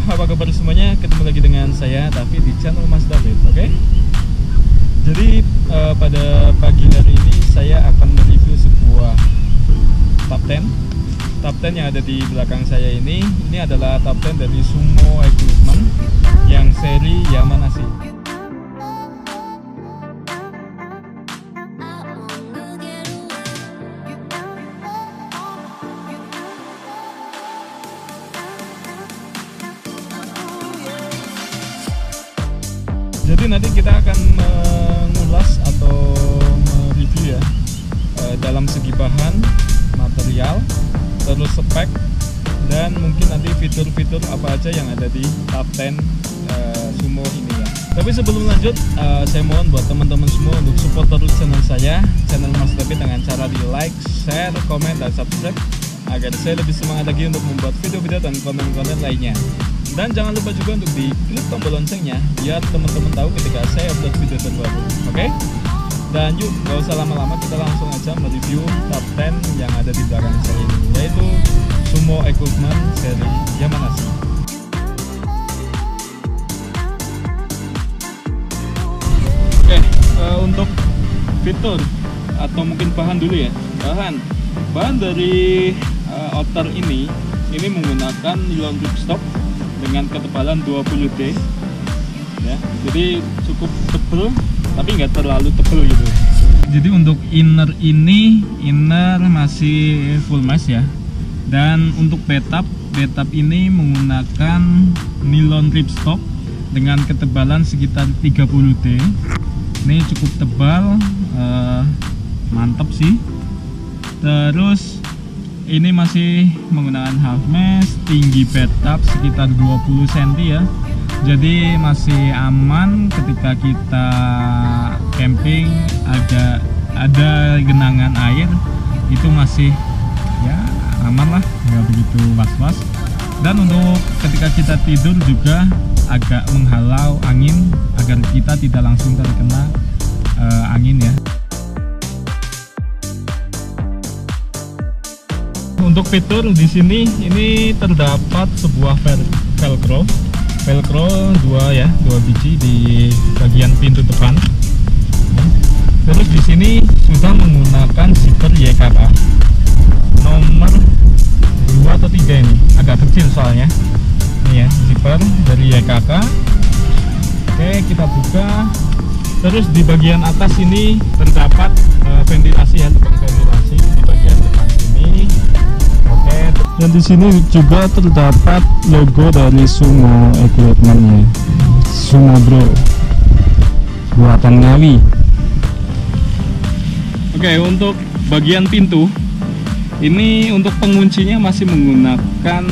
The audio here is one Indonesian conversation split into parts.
apa kabar semuanya? Ketemu lagi dengan saya David di channel Mas David, oke? Jadi pada pagi hari ini saya akan mereview sebuah top 10 yang ada di belakang saya ini. Ini adalah top 10 dari Sumo Equipment yang seri Yamanashi. Jadi nanti kita akan mengulas atau mereview ya dalam segi bahan, material, terus spek, dan mungkin nanti fitur-fitur apa aja yang ada di top 10 Sumo ini ya. Tapi sebelum lanjut, saya mohon buat teman-teman semua untuk support terus channel saya, channel Mas David, dengan cara di like, share, komen, dan subscribe agar saya lebih semangat lagi untuk membuat video-video dan konten-konten lainnya. Dan jangan lupa juga untuk diklik tombol loncengnya biar teman-teman tahu ketika saya upload video terbaru. Oke? Dan yuk, gak usah lama-lama, kita langsung aja mereview top 10 yang ada di belakang saya ini, yaitu Sumo Equipment seri Yamanashi. Oke, untuk fitur atau mungkin bahan dulu ya. Bahan dari outer ini menggunakan nylon ripstop dengan ketebalan 20D ya, jadi cukup tebal tapi nggak terlalu tebal gitu. Jadi untuk inner masih full mesh ya, dan untuk bathtub ini menggunakan nylon ripstop dengan ketebalan sekitar 30D. Ini cukup tebal, mantap sih. Terus ini masih menggunakan half mesh, tinggi bathtub sekitar 20 cm ya. Jadi masih aman ketika kita camping, ada genangan air, itu masih ya aman lah, nggak begitu was-was. Dan untuk ketika kita tidur juga agak menghalau angin agar kita tidak langsung terkena angin ya. Untuk fitur di sini ini terdapat sebuah velcro 2 biji di bagian pintu depan. Terus di sini sudah menggunakan zipper YKK nomor 2 atau 3, ini agak kecil soalnya. Ini ya, zipper dari YKK. Oke, kita buka. Terus di bagian atas ini terdapat ventilasi ya, lubang ventilasi di bagian depan sini. Oke, dan di sini juga terdapat logo dari Sumo Equipment ya, Sumo Bro, buatan Ngawi. Oke, untuk bagian pintu ini untuk penguncinya masih menggunakan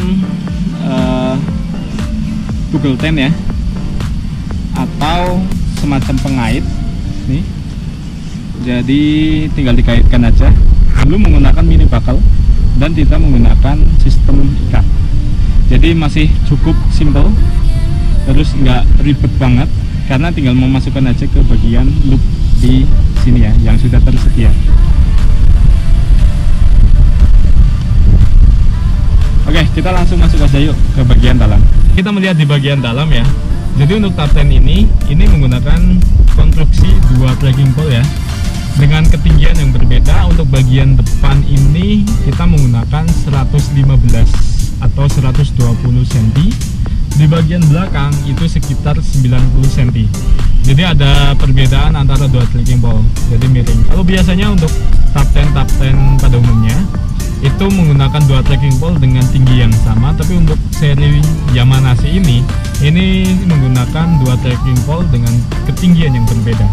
Google 10 ya, atau semacam pengait nih. Jadi tinggal dikaitkan aja. Belum menggunakan mini buckle dan tidak menggunakan sistem ikat. Jadi masih cukup simple, terus nggak ribet banget karena tinggal memasukkan aja ke bagian loop di sini ya yang sudah tersedia. Oke, kita langsung masuk aja yuk ke bagian dalam. Kita melihat di bagian dalam ya. Jadi untuk top 10 ini menggunakan konstruksi 2 tracking pole ya, dengan ketinggian yang berbeda. Untuk bagian depan ini kita menggunakan 115 atau 120 cm. Di bagian belakang itu sekitar 90 cm. Jadi ada perbedaan antara 2 tracking pole, jadi miring. Kalau biasanya untuk top 10 pada umumnya itu menggunakan 2 tracking pole dengan tinggi yang sama, tapi untuk seri Yamanashi ini menggunakan 2 tracking pole dengan ketinggian yang berbeda.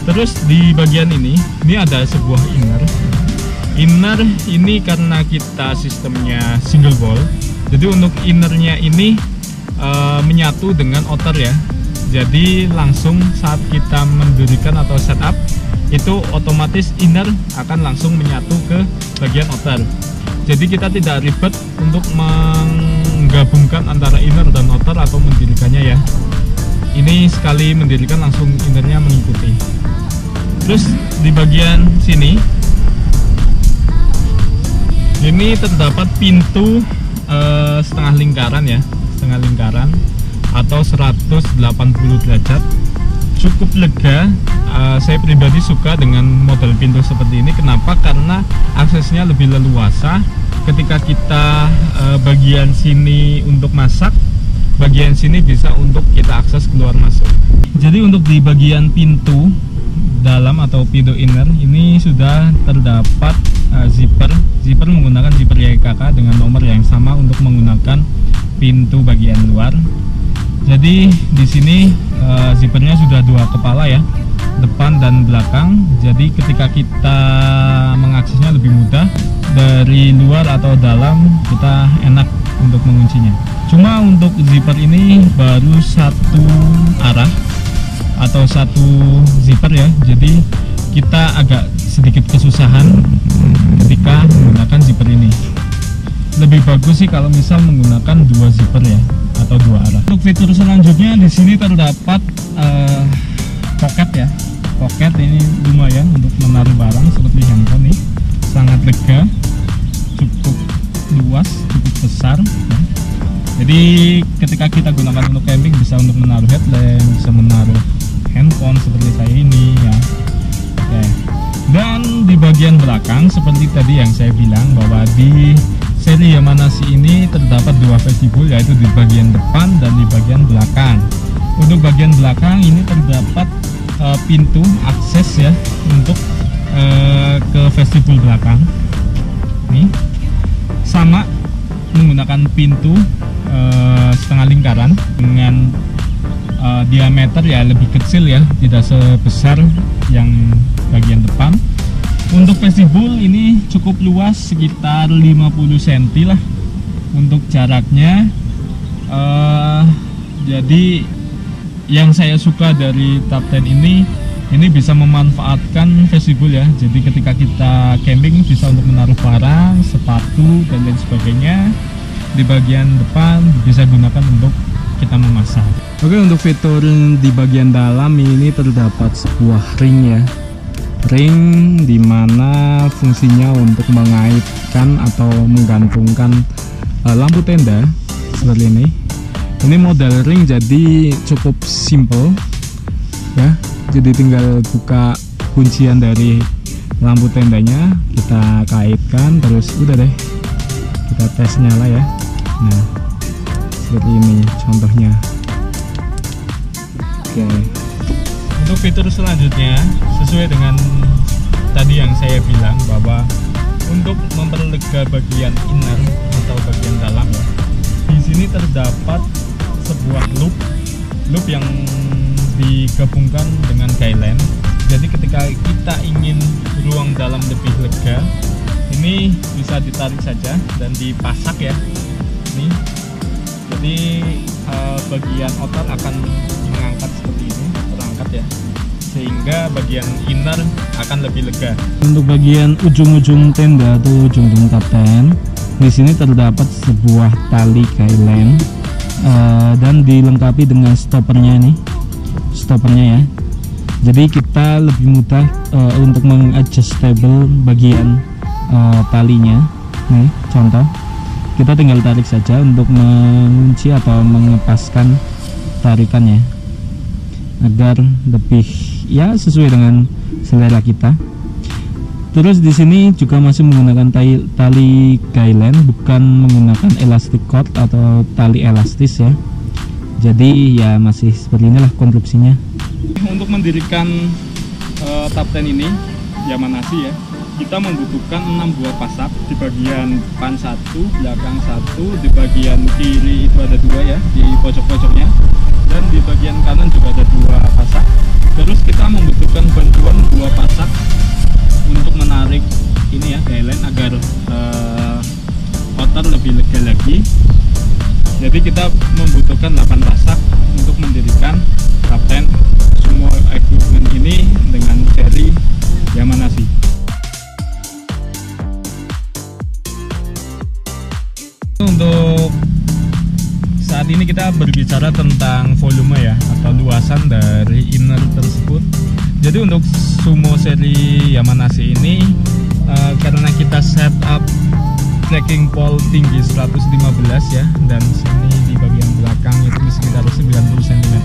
Terus di bagian ini ada sebuah inner ini karena kita sistemnya single ball, jadi untuk innernya ini menyatu dengan outer ya. Jadi langsung saat kita mendirikan atau setup itu otomatis inner akan langsung menyatu ke bagian outer. Jadi kita tidak ribet untuk menggabungkan antara inner dan outer atau mendirikannya ya. Ini sekali mendirikan langsung innernya mengikuti. Terus di bagian sini ini terdapat pintu setengah lingkaran ya, setengah lingkaran atau 180 derajat. Cukup lega. Saya pribadi suka dengan model pintu seperti ini. Kenapa? Karena aksesnya lebih leluasa. Ketika kita bagian sini untuk masak, bagian sini bisa untuk kita akses keluar masuk. Jadi untuk di bagian pintu dalam atau pintu inner ini sudah terdapat zipper menggunakan zipper YKK dengan nomor yang sama untuk menggunakan pintu bagian luar. Jadi di sini zippernya sudah dua kepala ya, depan dan belakang. Jadi ketika kita mengaksesnya lebih mudah, dari luar atau dalam kita enak untuk menguncinya. Cuma untuk zipper ini baru satu arah atau satu zipper ya, jadi kita agak sedikit kesusahan ketika menggunakan zipper ini. Lebih bagus sih kalau misal menggunakan dua zipper ya, atau dua arah. Untuk fitur selanjutnya di sini terdapat pocket ya. Pocket ini lumayan untuk menaruh barang seperti handphone nih. Sangat lega, cukup luas, cukup besar ya. Jadi ketika kita gunakan untuk camping bisa untuk menaruh headlamp, bisa menaruh handphone seperti saya ini ya. Oke. Dan di bagian belakang seperti tadi yang saya bilang bahwa di seri Yamanashi ini terdapat dua vestibul, yaitu di bagian depan dan di bagian belakang. Untuk bagian belakang ini terdapat pintu akses ya untuk ke vestibul belakang. Nih sama menggunakan pintu setengah lingkaran dengan diameter ya lebih kecil ya, tidak sebesar yang bagian depan. Untuk vestibul ini cukup luas, sekitar 50 cm lah untuk jaraknya. Jadi yang saya suka dari Top 10 ini bisa memanfaatkan vestibul ya. Jadi ketika kita camping bisa untuk menaruh barang, sepatu dan lain sebagainya. Di bagian depan bisa gunakan untuk kita memasak. Oke, untuk fitur di bagian dalam ini terdapat sebuah ring ya. Ring dimana fungsinya untuk mengaitkan atau menggantungkan lampu tenda seperti ini. Ini model ring jadi cukup simple ya. Jadi tinggal buka kuncian dari lampu tendanya, kita kaitkan, terus udah deh kita tes nyala ya. Nah seperti ini contohnya. Oke. Untuk fitur selanjutnya sesuai dengan tadi yang saya bilang bahwa untuk memperlega bagian inner atau bagian dalam ya, di sini terdapat sebuah loop yang digabungkan dengan guideline. Jadi ketika kita ingin ruang dalam lebih lega, ini bisa ditarik saja dan dipasak ya. Ini jadi bagian outer akan mengangkat seperti ini, terangkat ya, sehingga bagian inner akan lebih lega. Untuk bagian ujung-ujung tenda atau ujung-ujung Top 10, di sini terdapat sebuah tali guideline dan dilengkapi dengan stoppernya nih, stoppernya ya. Jadi kita lebih mudah untuk mengadjustable bagian talinya. Nih contoh, kita tinggal tarik saja untuk mengunci atau mengepaskan tarikannya agar lebih ya sesuai dengan selera kita. Terus di sini juga masih menggunakan tali guideline, bukan menggunakan elastic cord atau tali elastis ya. Jadi ya masih seperti inilah konstruksinya. Untuk mendirikan Top 10 ini Yamanashi ya, kita membutuhkan 6 buah pasak. Di bagian depan 1, belakang 1, di bagian kiri itu ada 2 ya, di pojok-pojoknya, dan di bagian kanan juga ada 2 pasak. Terus kita membutuhkan bantuan 2 pasak untuk menarik ini ya, guideline agar outer lebih lega lagi. Jadi kita membutuhkan 8 pasak untuk mendirikan Top 10 semua equipment ini dengan seri Yamanashi. Untuk saat ini kita berbicara tentang volume ya, atau luasan dari inner tersebut. Jadi untuk Sumo seri Yamanashi ini karena kita setup trekking pole tinggi 115 ya, dan sini di bagian belakang itu sekitar 90 cm.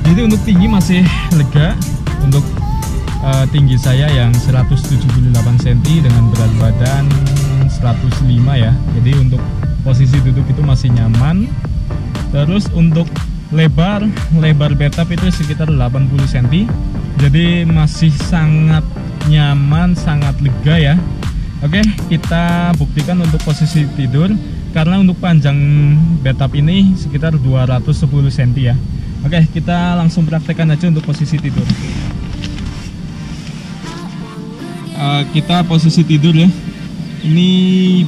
Jadi untuk tinggi masih lega. Untuk tinggi saya yang 178 cm dengan berat badan 105 ya. Jadi untuk posisi duduk itu masih nyaman. Terus untuk lebar bathtub itu sekitar 80 cm. Jadi masih sangat nyaman, sangat lega ya. Oke, kita buktikan untuk posisi tidur. Karena untuk panjang bathtub ini sekitar 210 cm ya. Oke, kita langsung praktekkan aja untuk posisi tidur. Kita posisi tidur ya. Ini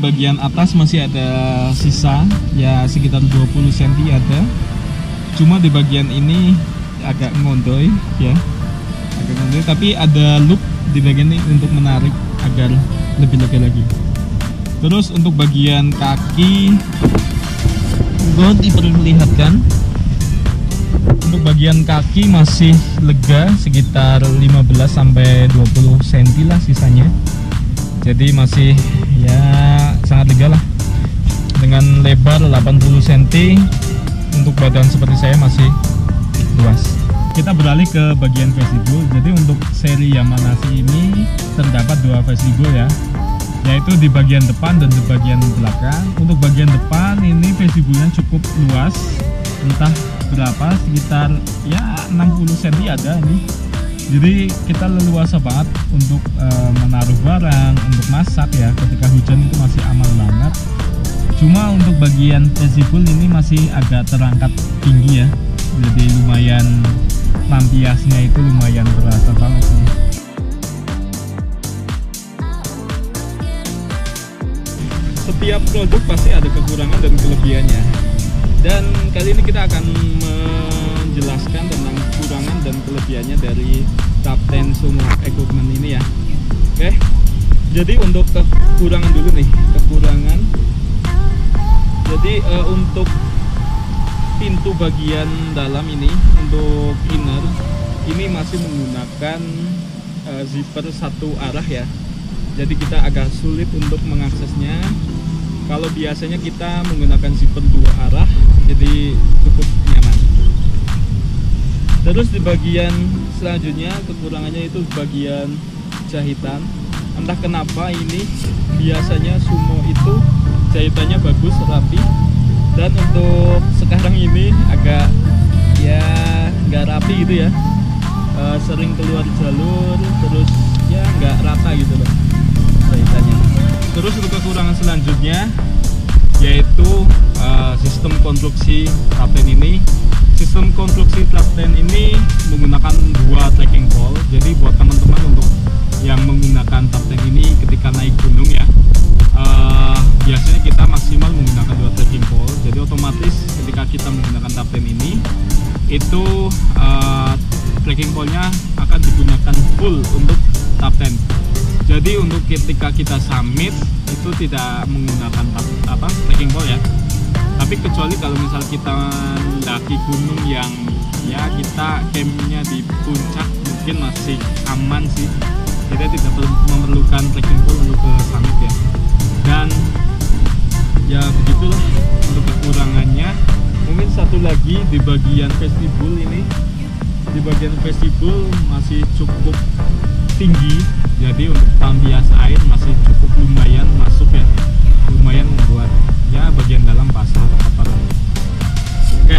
bagian atas masih ada sisa ya, sekitar 20 cm ada. Cuma di bagian ini agak ngondoy ya, tapi ada loop di bagian ini untuk menarik agar lebih lega lagi. Terus untuk bagian kaki gue diperlihatkan. Untuk bagian kaki masih lega, sekitar 15-20 cm lah sisanya. Jadi masih ya sangat lega lah. Dengan lebar 80 cm, untuk badan seperti saya masih luas. Kita beralih ke bagian vestibul. Jadi untuk seri Yamanashi ini terdapat dua vestibul ya, yaitu di bagian depan dan di bagian belakang. Untuk bagian depan ini vestibulnya cukup luas, entah berapa, sekitar ya 60 cm ada ini. Jadi kita leluasa banget untuk menaruh barang, untuk masak ya, ketika hujan itu masih aman banget. Cuma untuk bagian vestibul ini masih agak terangkat tinggi ya, jadi lumayan lampiasnya itu lumayan berasa banget sih. Setiap produk pasti ada kekurangan dan kelebihannya. Dan kali ini kita akan menjelaskan tentang kekurangan dan kelebihannya dari Tapten Sumo Equipment ini ya. Oke. Jadi untuk kekurangan dulu nih, kekurangan. Jadi untuk pintu bagian dalam ini, untuk inner ini masih menggunakan zipper satu arah ya. Jadi kita agak sulit untuk mengaksesnya. Kalau biasanya kita menggunakan zipper dua arah, jadi cukup nyaman. Terus di bagian selanjutnya kekurangannya itu bagian jahitan. Entah kenapa ini biasanya Sumo itu jahitannya bagus, rapi. Dan untuk sekarang ini agak ya nggak rapi gitu ya, sering keluar jalur, terus ya nggak rata gitu loh jahitannya. Terus untuk kekurangan selanjutnya yaitu sistem konstruksi Tapten ini. Sistem konstruksi Tapten ini menggunakan dua trekking pole. Jadi buat teman-teman untuk yang menggunakan Tapten ini ketika naik gunung ya, biasanya kita maksimal menggunakan dua trekking pole. Jadi otomatis ketika kita menggunakan Tapten ini itu trekking pole-nya akan digunakan full untuk Tapten. Jadi untuk ketika kita summit itu tidak menggunakan trekking pole ya. Tapi kecuali kalau misal kita mendaki gunung yang ya kita campnya di puncak, mungkin masih aman sih. Kita tidak memerlukan trekking pole untuk ke summit ya. Dan ya begitulah untuk kekurangannya. Mungkin satu lagi di bagian vestibul ini. Di bagian vestibul masih cukup tinggi, jadi untuk tampias air masih cukup lumayan masuk ya, lumayan membuat ya bagian dalam basah atau kotor. Oke,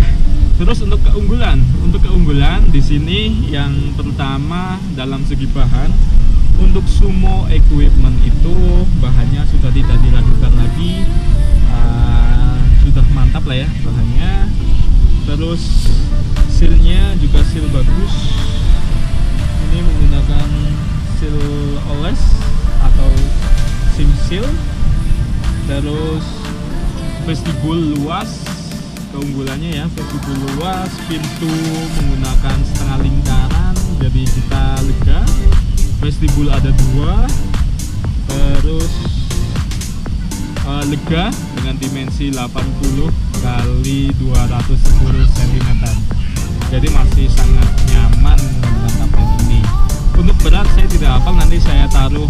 terus untuk keunggulan di sini yang pertama dalam segi bahan, untuk Sumo Equipment itu bahannya sudah tidak diragukan lagi, sudah mantap lah ya bahannya. Terus sealnya juga seal bagus, ini menggunakan seal oles atau sim seal. Terus vestibul luas, keunggulannya ya, vestibul luas, pintu menggunakan setengah lingkaran jadi kita lega. Vestibul ada dua, terus lega dengan dimensi 80 kali 210 cm. Jadi masih sangat nyaman menggunakan Tapten ini. Untuk berat saya tidak hafal, nanti saya taruh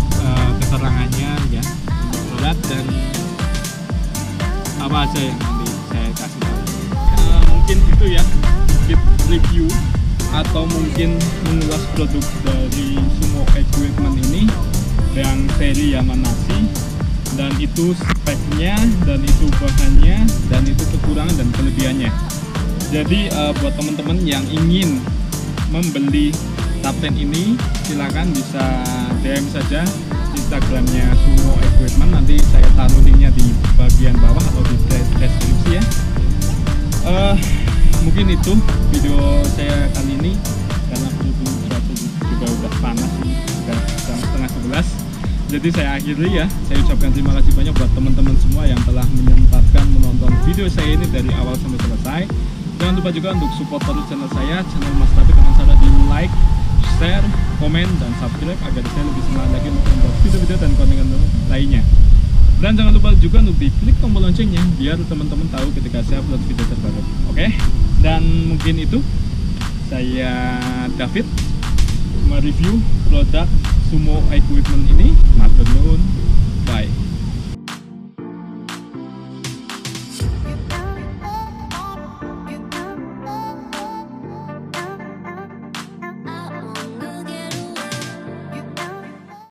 keterangannya ya. Untuk berat dan apa aja yang nanti saya kasih tahu. itu ya, sedikit review atau mungkin mengulas produk dari Sumo Equipment ini yang seri Yamanashi, dan itu speknya, dan itu bahannya, dan itu kekurangan dan kelebihannya. Jadi buat teman-teman yang ingin membeli Tapten ini, silakan bisa DM saja Instagramnya Sumo Equipment, nanti saya taruh linknya di bagian bawah atau di deskripsi ya. Mungkin itu video saya kali ini, karena berhubung cuaca juga udah panas nih, sudah jam 10:30. Jadi saya akhiri ya. Saya ucapkan terima kasih banyak buat teman-teman semua yang telah menyempatkan menonton video saya ini dari awal sampai selesai. Jangan lupa juga untuk support terus channel saya, channel Mas Taufik, dengan cara di like, share, komen, dan subscribe agar saya lebih semangat lagi untuk membuat video-video dan konten lainnya. Dan jangan lupa juga untuk diklik tombol loncengnya biar teman-teman tahu ketika saya upload video terbaru. Oke? Dan mungkin itu, saya David mereview produk Sumo Equipment ini. Matur nuwun. Bye.